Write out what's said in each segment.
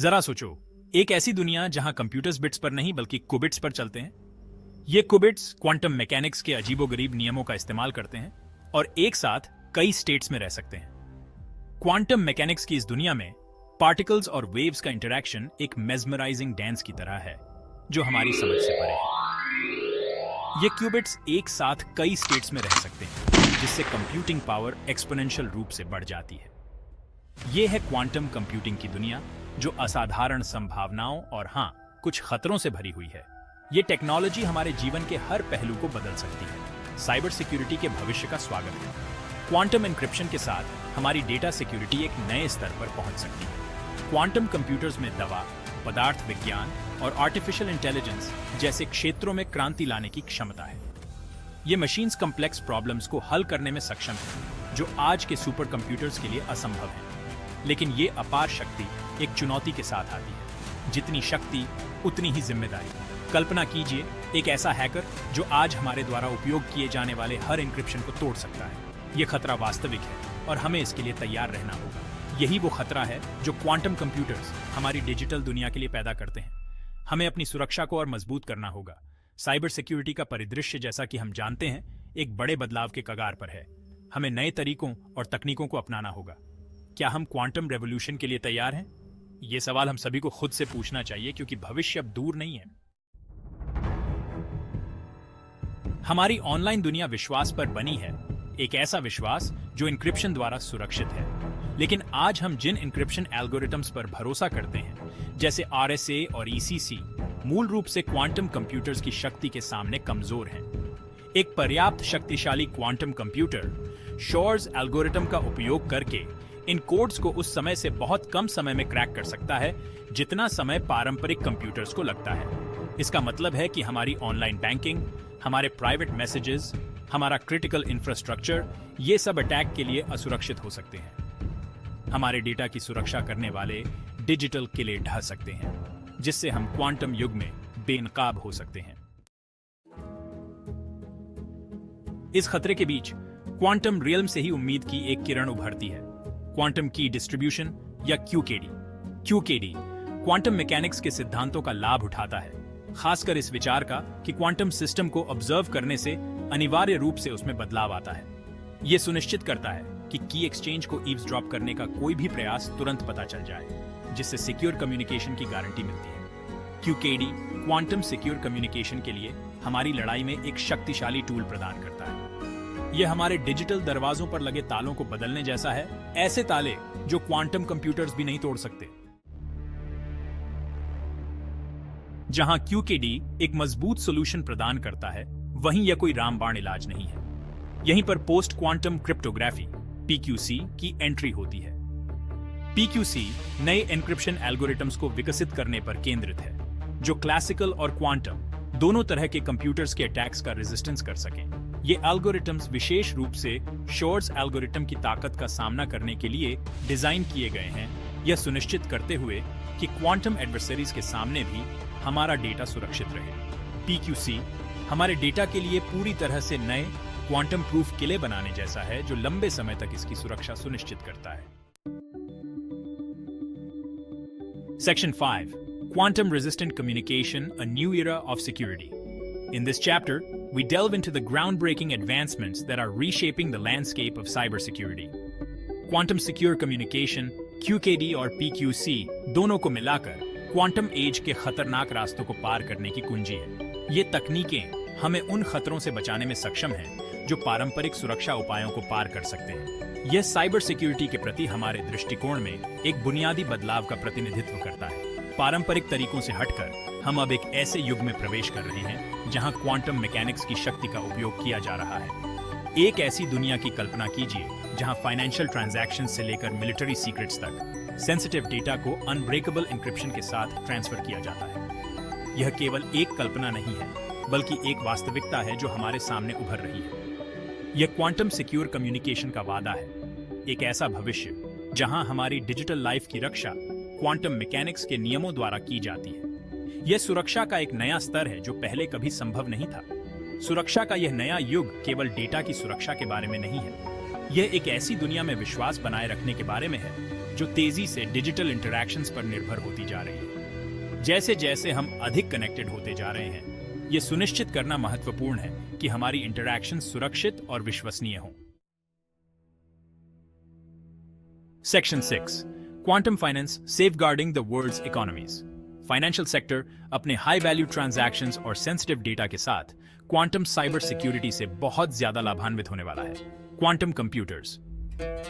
जरा सोचो, एक ऐसी दुनिया जहां कंप्यूटर्स बिट्स पर नहीं बल्कि कुबिट्स पर चलते हैं। ये कुबिट्स क्वांटम मैकेनिक्स के अजीबोगरीब नियमों का इस्तेमाल करते हैं और एक साथ कई स्टेट्स में रह सकते हैं। क्वांटम मैकेनिक्स की इस दुनिया में पार्टिकल्स और वेव्स का इंटरैक्शन एक मेस्मराइजिंग डांस की तरह है जो हमारी समझ से परे है। ये क्यूबिट्स एक साथ कई स्टेट्स में रह सकते हैं, जिससे कंप्यूटिंग पावर एक्सपोनेंशियल रूप से बढ़ जाती है। ये है क्वांटम कंप्यूटिंग की दुनिया, जो असाधारण संभावनाओं और कुछ खतरों से भरी हुई है। ये टेक्नोलॉजी हमारे जीवन के हर पहलू को बदल सकती है। साइबर सिक्योरिटी के भविष्य का स्वागत है। क्वांटम एन्क्रिप्शन के साथ हमारी डेटा सिक्योरिटी एक नए स्तर पर पहुंच सकती है। क्वांटम कंप्यूटर्स में दवा, पदार्थ विज्ञान और आर्टिफिशियल इंटेलिजेंस जैसे क्षेत्रों में क्रांति लाने की क्षमता है। ये मशीन्स कॉम्प्लेक्स प्रॉब्लम्स को हल करने में सक्षम हैं, जो आज के सुपर कंप्यूटर्स के लिए असंभव है। लेकिन ये अपार शक्ति एक चुनौती के साथ आती है। जितनी शक्ति उतनी ही जिम्मेदारी। कल्पना कीजिए, एक ऐसा हैकर जो आज हमारे द्वारा उपयोग किए जाने वाले हर एन्क्रिप्शन को तोड़ सकता है। ये खतरा वास्तविक है और हमें इसके लिए तैयार रहना होगा। यही वो खतरा है जो क्वांटम कंप्यूटर्स हमारी डिजिटल दुनिया के लिए पैदा करते हैं। हमें अपनी सुरक्षा को और मजबूत करना होगा। साइबर सिक्योरिटी का परिदृश्य, जैसा कि हम जानते हैं, एक बड़े बदलाव के कगार पर है। हमें नए तरीकों और तकनीकों को अपनाना होगा। क्या हम क्वांटम रेवोल्यूशन के लिए तैयार हैं? ये सवाल हम सभी को खुद से पूछना चाहिए, क्योंकि भविष्य अब दूर नहीं है। हमारी ऑनलाइन दुनिया विश्वास पर बनी है, एक ऐसा विश्वास जो एन्क्रिप्शन द्वारा सुरक्षित है। लेकिन आज हम जिन एन्क्रिप्शन एल्गोरिथम्स पर भरोसा करते हैं, जैसे RSA और ECC, मूल रूप से क्वांटम कंप्यूटर्स की शक्ति के सामने कमजोर हैं। एक पर्याप्त शक्तिशाली क्वांटम कंप्यूटर शोर्स एल्गोरिथम का उपयोग करके इन कोड्स को उस समय से बहुत कम समय में क्रैक कर सकता है जितना समय पारंपरिक कंप्यूटर्स को लगता है। इसका मतलब है कि हमारी ऑनलाइन बैंकिंग, हमारे प्राइवेट मैसेजेस, हमारा क्रिटिकल इंफ्रास्ट्रक्चर, ये सब अटैक के लिए असुरक्षित हो सकते हैं। हमारे डेटा की सुरक्षा करने वाले डिजिटल किले ढह सकते हैं, जिससे हम क्वांटम युग में बेनकाब हो सकते हैं। इस खतरे के बीच क्वांटम रियल्म से ही उम्मीद की एक किरण उभरती है। क्वांटम की डिस्ट्रीब्यूशन या QKD। QKD क्वांटम मैकेनिक्स के सिद्धांतों का लाभ उठाता है, खासकर इस विचार का कि क्वांटम सिस्टम को ऑब्जर्व करने से अनिवार्य रूप से उसमें बदलाव आता है। यह सुनिश्चित करता है कि की एक्सचेंज को ईव्सड्रॉप करने का कोई भी प्रयास तुरंत पता चल जाए, जिससे सिक्योर कम्युनिकेशन की गारंटी मिलती है। QKD क्वांटम सिक्योर कम्युनिकेशन के लिए हमारी लड़ाई में एक शक्तिशाली टूल प्रदान करता है। यह हमारे डिजिटल दरवाजों पर लगे तालों को बदलने जैसा है, ऐसे ताले जो क्वांटम कंप्यूटर्स भी नहीं तोड़ सकते। जहां QKD एक मजबूत सॉल्यूशन प्रदान करता है, वहीं यह कोई रामबाण इलाज नहीं है। यहीं पर पोस्ट क्वांटम क्रिप्टोग्राफी PQC की एंट्री होती है। PQC नए एन्क्रिप्शन एल्गोरिथम्स को विकसित करने पर केंद्रित है, जो क्लासिकल और क्वांटम दोनों तरह के कंप्यूटर्स के अटैक्स का रेजिस्टेंस कर सकें। ये एल्गोरिथम्स विशेष रूप से शोर्स एल्गोरिथम की ताकत का सामना करने के लिए डिजाइन किए गए हैं, यह सुनिश्चित करते हुए कि क्वांटम एडवर्सरीज के सामने भी हमारा डेटा सुरक्षित रहे। PQC हमारे डेटा के लिए पूरी तरह से नए क्वांटम प्रूफ किले बनाने जैसा है, जो लंबे समय तक इसकी सुरक्षा सुनिश्चित करता है। Section 5 Quantum Resistant Communication, a New Era of Security. In this chapter, we delve into the groundbreaking advancements that are reshaping the landscape of cybersecurity. Quantum Secure Communication, QKD और PQC दोनों को मिलाकर क्वांटम एज के खतरनाक रास्तों को पार करने की कुंजी है। ये तकनीकें हमें उन खतरों से बचाने में सक्षम हैं जो पारंपरिक सुरक्षा उपायों को पार कर सकते हैं। यह साइबर सिक्योरिटी के प्रति हमारे दृष्टिकोण में एक बुनियादी बदलाव का प्रतिनिधित्व करता है। पारंपरिक तरीकों से हटकर हम अब एक ऐसे युग में प्रवेश कर रहे हैं जहां क्वांटम मैकेनिक्स की शक्ति का उपयोग किया जा रहा है। एक ऐसी दुनिया की कल्पना कीजिए जहां फाइनेंशियल ट्रांजैक्शन से लेकर मिलिट्री सीक्रेट्स तक सेंसिटिव डेटा को अनब्रेकेबल एन्क्रिप्शन के साथ ट्रांसफर किया जाता है। यह केवल एक कल्पना नहीं है, बल्कि एक वास्तविकता है जो हमारे सामने उभर रही है। यह क्वांटम सिक्योर कम्युनिकेशन का वादा है, एक ऐसा भविष्य जहां हमारी डिजिटल लाइफ की रक्षा क्वांटम मैकेनिक्स के नियमों द्वारा की जाती है। यह सुरक्षा का एक नया स्तर है जो पहले कभी संभव नहीं था। सुरक्षा का यह नया युग केवल डेटा की सुरक्षा के बारे में नहीं है, यह एक ऐसी दुनिया में विश्वास बनाए रखने के बारे में है जो तेजी से डिजिटल इंटरैक्शंस पर निर्भर होती जा रही है। जैसे जैसे हम अधिक कनेक्टेड होते जा रहे हैं, यह सुनिश्चित करना महत्वपूर्ण है कि हमारी इंटरैक्शन सुरक्षित और विश्वसनीय हों। Section 6, quantum finance safeguarding the world's economies. Financial sector अपने हाई वैल्यू ट्रांजैक्शंस और सेंसिटिव डेटा के साथ क्वांटम साइबर सिक्योरिटी से बहुत ज्यादा लाभान्वित होने वाला है। क्वांटम कंप्यूटर्स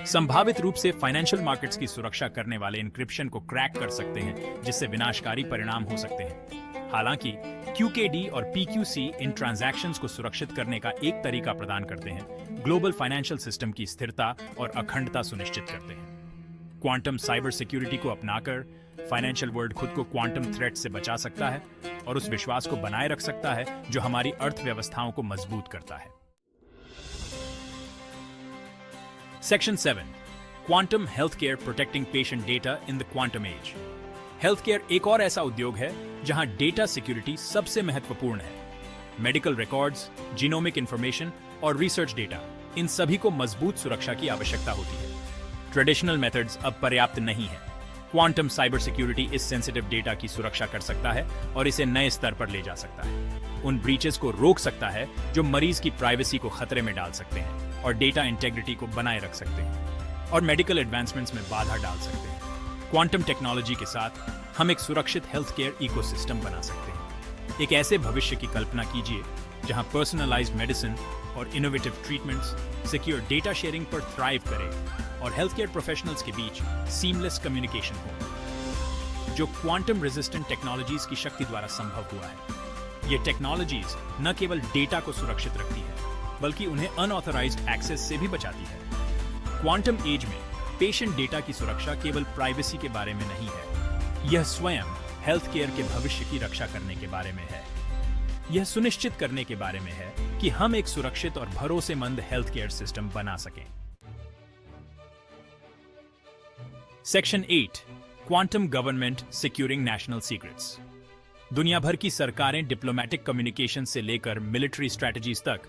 संभावित रूप से फाइनेंशियल मार्केट्स की सुरक्षा करने वाले इंक्रिप्शन को क्रैक कर सकते हैं, जिससे विनाशकारी परिणाम हो सकते हैं। हालांकि QKD और PQC इन ट्रांजैक्शंस को सुरक्षित करने का एक तरीका प्रदान करते हैं, ग्लोबल फाइनेंशियल सिस्टम की स्थिरता और अखंडता सुनिश्चित करते हैं। क्वांटम साइबर सिक्योरिटी को अपनाकर फाइनेंशियल वर्ल्ड खुद को क्वांटम थ्रेट से बचा सकता है और उस विश्वास को बनाए रख सकता है जो हमारी अर्थव्यवस्थाओं को मजबूत करता है। Section 7, quantum health care protecting patient data in the quantum age. Health care एक और ऐसा उद्योग है जहां डेटा सिक्योरिटी सबसे महत्वपूर्ण है। मेडिकल रिकॉर्ड्स, जीनोमिक इंफॉर्मेशन और रिसर्च डेटा, इन सभी को मजबूत सुरक्षा की आवश्यकता होती है। ट्रेडिशनल मेथड्स अब पर्याप्त नहीं है। क्वांटम साइबर सिक्योरिटी इस सेंसिटिव डेटा की सुरक्षा कर सकता है और इसे नए स्तर पर ले जा सकता है। उन ब्रीचेस को रोक सकता है जो मरीज की प्राइवेसी को खतरे में डाल सकते हैं और डेटा इंटेग्रिटी को बनाए रख सकते हैं और मेडिकल एडवांसमेंट्स में बाधा डाल सकते हैं। क्वांटम टेक्नोलॉजी के साथ हम एक सुरक्षित हेल्थ केयर इकोसिस्टम बना सकते हैं। एक ऐसे भविष्य की कल्पना कीजिए जहां पर्सनलाइज्ड मेडिसिन और innovative treatments secure data sharing पर थ्राइव करें और हेल्थ केयर प्रोफेशनल्स के बीच सीमलेस कम्युनिकेशन हो, जो क्वांटम रेजिस्टेंट टेक्नोलॉजीज की शक्ति द्वारा संभव हुआ है। ये टेक्नोलॉजीज न केवल डेटा को सुरक्षित रखती है, बल्कि उन्हें अनऑथराइज्ड एक्सेस से भी बचाती है। क्वांटम एज में पेशेंट डेटा की सुरक्षा केवल प्राइवेसी के बारे में नहीं है, यह स्वयं हेल्थ केयर के भविष्य की रक्षा करने के बारे में है। यह सुनिश्चित करने के बारे में है कि हम एक सुरक्षित और भरोसेमंद हेल्थ केयर सिस्टम बना सकें। Section 8, quantum government securing national secrets. दुनिया भर की सरकारें डिप्लोमेटिक कम्युनिकेशन से लेकर मिलिट्री स्ट्रेटजीज तक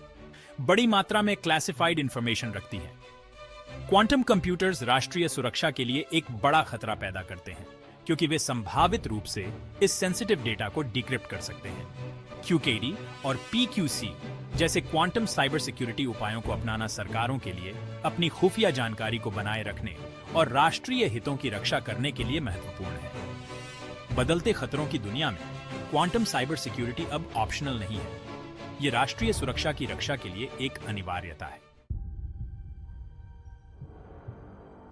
बड़ी मात्रा में क्लासिफाइड इंफॉर्मेशन रखती हैं। क्वांटम कंप्यूटर्स राष्ट्रीय सुरक्षा के लिए एक बड़ा खतरा पैदा करते हैं, क्योंकि वे संभावित रूप से इस सेंसिटिव डेटा को डिक्रिप्ट कर सकते हैं। QKD और PQC जैसे क्वांटम साइबर सिक्योरिटी उपायों को अपनाना सरकारों के लिए अपनी खुफिया जानकारी को बनाए रखने और राष्ट्रीय हितों की रक्षा करने के लिए महत्वपूर्ण है। बदलते खतरों की दुनिया में क्वांटम साइबर सिक्योरिटी अब ऑप्शनल नहीं है, ये राष्ट्रीय सुरक्षा की रक्षा के लिए एक अनिवार्यता है।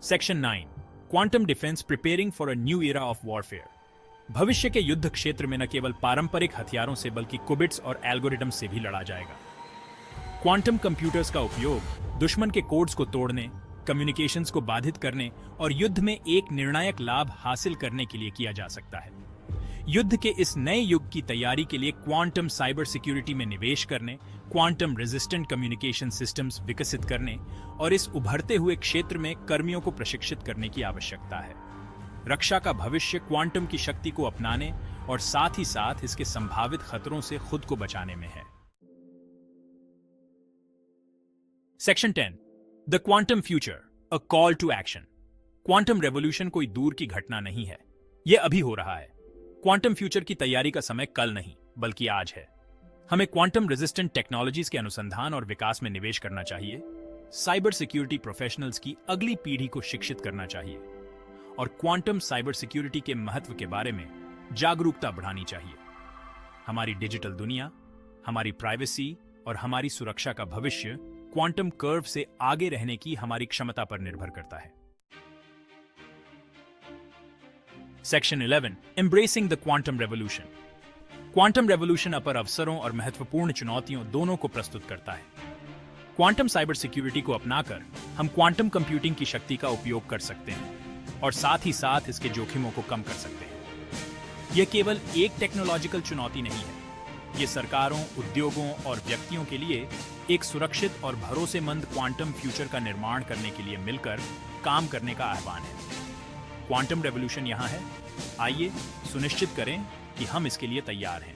Section 9, quantum defence preparing for a new era of warfare. भविष्य के युद्ध क्षेत्र में न केवल पारंपरिक हथियारों से बल्कि कुबिट्स और एल्गोरिदम से भी लड़ा जाएगा। क्वांटम कंप्यूटर्स का उपयोग दुश्मन के कोड्स को तोड़ने, कम्युनिकेशंस को बाधित करने और युद्ध में एक निर्णायक लाभ हासिल करने के लिए किया जा सकता है। युद्ध के इस नए युग की तैयारी के लिए क्वांटम साइबर सिक्योरिटी में निवेश करने, क्वांटम रेजिस्टेंट कम्युनिकेशन सिस्टम्स विकसित करने और इस उभरते हुए क्षेत्र में कर्मियों को प्रशिक्षित करने की आवश्यकता है। रक्षा का भविष्य क्वांटम की शक्ति को अपनाने और साथ ही साथ इसके संभावित खतरों से खुद को बचाने में है। Section 10, the quantum future, a call to action. Quantum revolution कोई दूर की घटना नहीं है, यह अभी हो रहा है। क्वांटम फ्यूचर की तैयारी का समय कल नहीं बल्कि आज है। हमें क्वांटम रेजिस्टेंट टेक्नोलॉजीज के अनुसंधान और विकास में निवेश करना चाहिए, साइबर सिक्योरिटी प्रोफेशनल्स की अगली पीढ़ी को शिक्षित करना चाहिए और क्वांटम साइबर सिक्योरिटी के महत्व के बारे में जागरूकता बढ़ानी चाहिए। हमारी डिजिटल दुनिया, हमारी प्राइवेसी और हमारी सुरक्षा का भविष्य क्वांटम कर्व से आगे रहने की हमारी क्षमता पर निर्भर करता है। Section 11, embracing the quantum revolution. Quantum revolution अपर अवसरों और महत्वपूर्ण चुनौतियों दोनों को प्रस्तुत करता है। क्वांटम साइबर सिक्योरिटी को अपनाकर हम क्वांटम कंप्यूटिंग की शक्ति का उपयोग कर सकते हैं और साथ ही साथ इसके जोखिमों को कम कर सकते हैं। यह केवल एक टेक्नोलॉजिकल चुनौती नहीं है, ये सरकारों, उद्योगों और व्यक्तियों के लिए एक सुरक्षित और भरोसेमंद क्वांटम फ्यूचर का निर्माण करने के लिए मिलकर काम करने का आह्वान है। क्वांटम रेवोल्यूशन यहां है, आइए सुनिश्चित करें कि हम इसके लिए तैयार हैं।